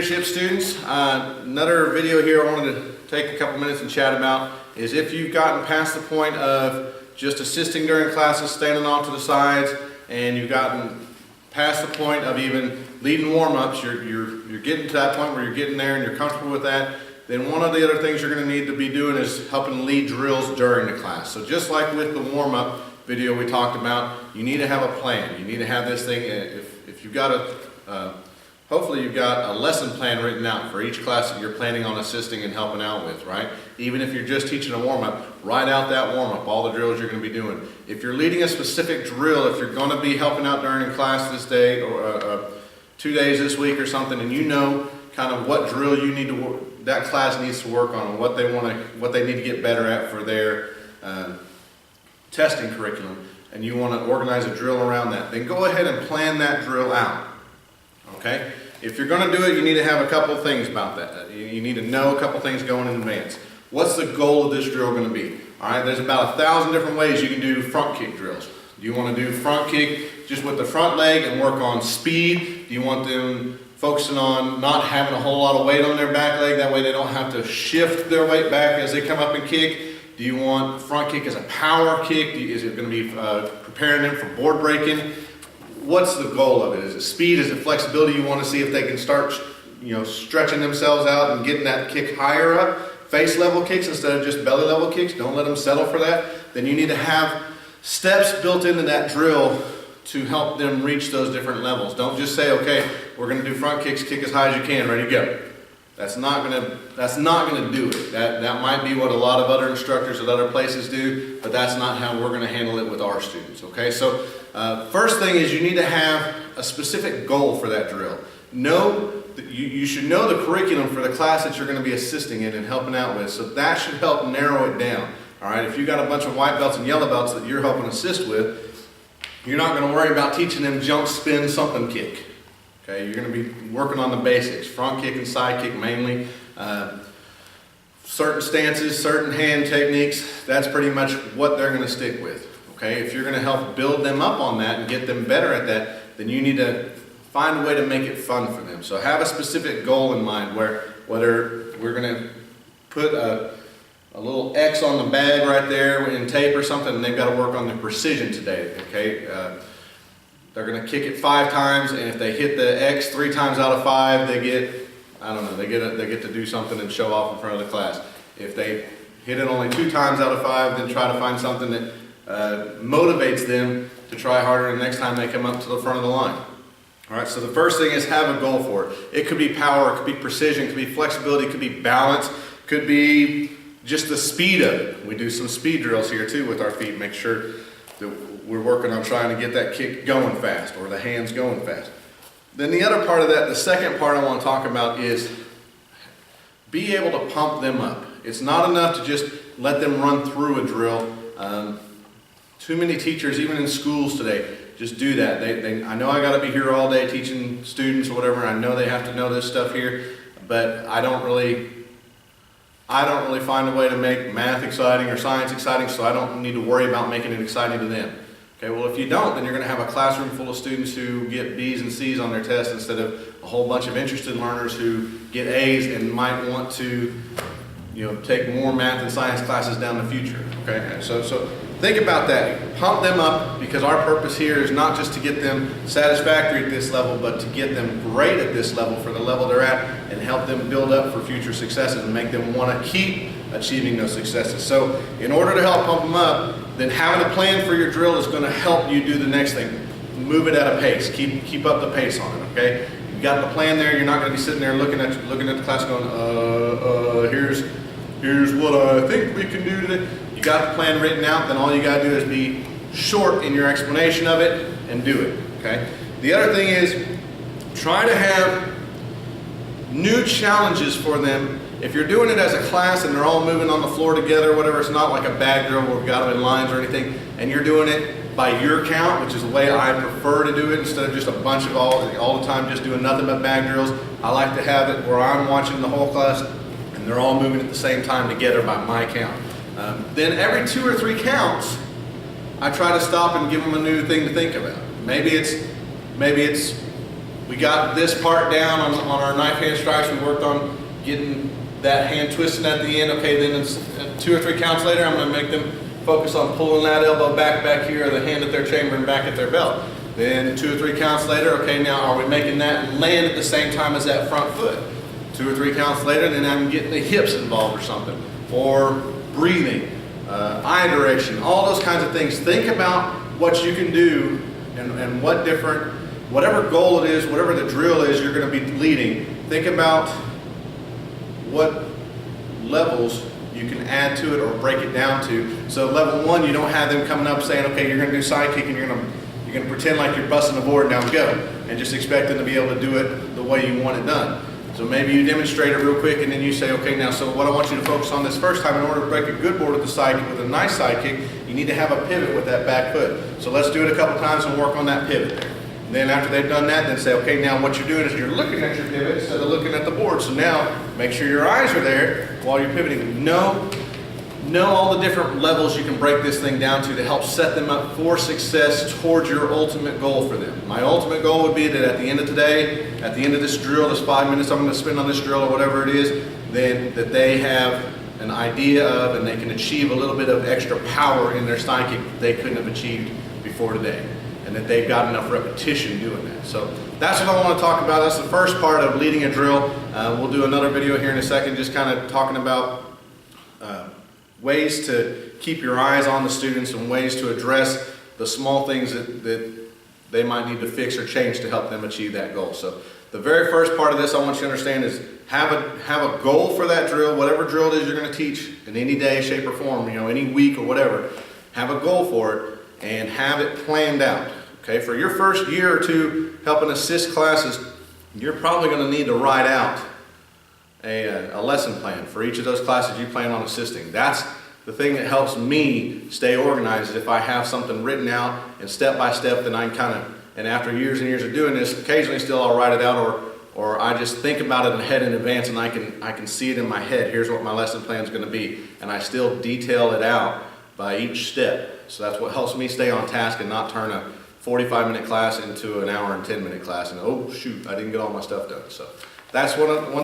leadership students, another video here I wanted to take a couple minutes and chat about is if you've gotten past the point of just assisting during classes, standing off to the sides, and you've gotten past the point of even leading warm-ups, you're getting to that point where you're getting there and you're comfortable with that, then one of the other things you're going to need to be doing is helping lead drills during the class. So just like with the warm-up video we talked about, you need to have a plan. You need to have this thing, if you've got hopefully you've got a lesson plan written out for each class that you're planning on assisting and helping out with, right? Even if you're just teaching a warm-up, write out that warm-up, all the drills you're going to be doing. If you're leading a specific drill, if you're going to be helping out during class this day or 2 days this week or something, and you know kind of what drill you need to that class needs to work on and what they need to get better at for their testing curriculum, and you want to organize a drill around that, then go ahead and plan that drill out. Okay? If you're going to do it, you need to have a couple things about that. You need to know a couple things going in advance. What's the goal of this drill going to be? All right, there's about 1,000 different ways you can do front kick drills. Do you want to do front kick just with the front leg and work on speed? Do you want them focusing on not having a whole lot of weight on their back leg? That way they don't have to shift their weight back as they come up and kick. Do you want front kick as a power kick? Is it going to be preparing them for board breaking? What's the goal of it? Is it speed? Is it flexibility? You want to see if they can start, stretching themselves out and getting that kick higher up. Face level kicks instead of just belly level kicks. Don't let them settle for that. Then you need to have steps built into that drill to help them reach those different levels. Don't just say, okay, we're going to do front kicks, kick as high as you can, ready to go. That's not going to do it. That might be what a lot of other instructors at other places do, but that's not how we're going to handle it with our students. Okay, so first thing is you need to have a specific goal for that drill. You should know the curriculum for the class that you're going to be assisting in and helping out with, so that should help narrow it down. All right, if you've got a bunch of white belts and yellow belts that you're helping assist with, you're not going to worry about teaching them jump, spin, something kick. Okay, you're going to be working on the basics, front kick and side kick mainly. Certain stances, certain hand techniques, that's pretty much what they're going to stick with. Okay, if you're going to help build them up on that and get them better at that, then you need to find a way to make it fun for them. So have a specific goal in mind whether we're going to put a little X on the bag right there in tape or something, and they've got to work on the precision today. Okay, they're going to kick it 5 times, and if they hit the X 3 times out of 5, they get to do something and show off in front of the class. If they hit it only 2 times out of 5, then try to find something that motivates them to try harder the next time they come up to the front of the line. All right, so the first thing is have a goal for it. It could be power, it could be precision, it could be flexibility, it could be balance, it could be just the speed of it. We do some speed drills here too with our feet, make sure that we're working on trying to get that kick going fast or the hands going fast. Then the other part of that, the second part I want to talk about is be able to pump them up. It's not enough to just let them run through a drill. Too many teachers, even in schools today, just do that. I know I got to be here all day teaching students or whatever. I know they have to know this stuff here, but I don't really find a way to make math exciting or science exciting, so I don't need to worry about making it exciting to them. Okay, well if you don't, then you're going to have a classroom full of students who get B's and C's on their tests instead of a whole bunch of interested learners who get A's and might want to, take more math and science classes down the future. Okay, so think about that. Pump them up, because our purpose here is not just to get them satisfactory at this level, but to get them great at this level for the level they're at and help them build up for future successes and make them want to keep achieving those successes. So in order to help pump them up, then having a plan for your drill is going to help you do the next thing. Move it at a pace. Keep up the pace on it, okay? You've got the plan there. You're not going to be sitting there looking at the class going, here's what I think we can do today. You got the plan written out, then all you got to do is be short in your explanation of it and do it, okay? The other thing is try to have new challenges for them. If you're doing it as a class and they're all moving on the floor together or whatever, it's not like a bag drill where we've got them in lines or anything, and you're doing it by your count, which is the way I prefer to do it instead of just a bunch of all the time just doing nothing but bag drills. I like to have it where I'm watching the whole class and they're all moving at the same time together by my count. Then every 2 or 3 counts, I try to stop and give them a new thing to think about. Maybe it's we got this part down on our knife hand strikes. We worked on getting that hand twisting at the end. Okay, then it's 2 or 3 counts later, I'm going to make them focus on pulling that elbow back here, or the hand at their chamber and back at their belt. Then 2 or 3 counts later, okay, now are we making that land at the same time as that front foot? 2 or 3 counts later, then I'm getting the hips involved or something. Or breathing, eye direction, all those kinds of things. Think about what you can do and what different, whatever goal it is, whatever the drill is you're going to be leading, think about what levels you can add to it or break it down to. So level 1, you don't have them coming up saying, okay, you're going to do side kick and you're going to pretend like you're busting a board down go, and just expect them to be able to do it the way you want it done. So maybe you demonstrate it real quick and then you say, okay, now so what I want you to focus on this first time, in order to break a good board with a side kick, with a nice side kick, you need to have a pivot with that back foot. So let's do it a couple times and work on that pivot there. Then after they've done that, then say, okay, now what you're doing is you're looking at your pivot instead of looking at the board. So now make sure your eyes are there while you're pivoting. Know all the different levels you can break this thing down to help set them up for success towards your ultimate goal for them. My ultimate goal would be that at the end of today, at the end of this drill, this 5 minutes I'm going to spend on this drill or whatever it is, then that they have an idea of and they can achieve a little bit of extra power in their side kick that they couldn't have achieved before today. And that they've got enough repetition doing that. So that's what I want to talk about. That's the first part of leading a drill. We'll do another video here in a second, just kind of talking about ways to keep your eyes on the students and ways to address the small things that they might need to fix or change to help them achieve that goal. So the very first part of this I want you to understand is have a goal for that drill, whatever drill it is you're going to teach in any day, shape, or form, any week or whatever. Have a goal for it and have it planned out. Okay, for your first year or two helping assist classes, you're probably going to need to write out a lesson plan for each of those classes you plan on assisting. That's the thing that helps me stay organized. If I have something written out and step by step, then I can and after years and years of doing this, occasionally still I'll write it out or I just think about it ahead in advance and I can see it in my head. Here's what my lesson plan is going to be. And I still detail it out by each step. So that's what helps me stay on task and not turn a 45-minute class into an hour and 10-minute class and oh shoot, I didn't get all my stuff done. So that's one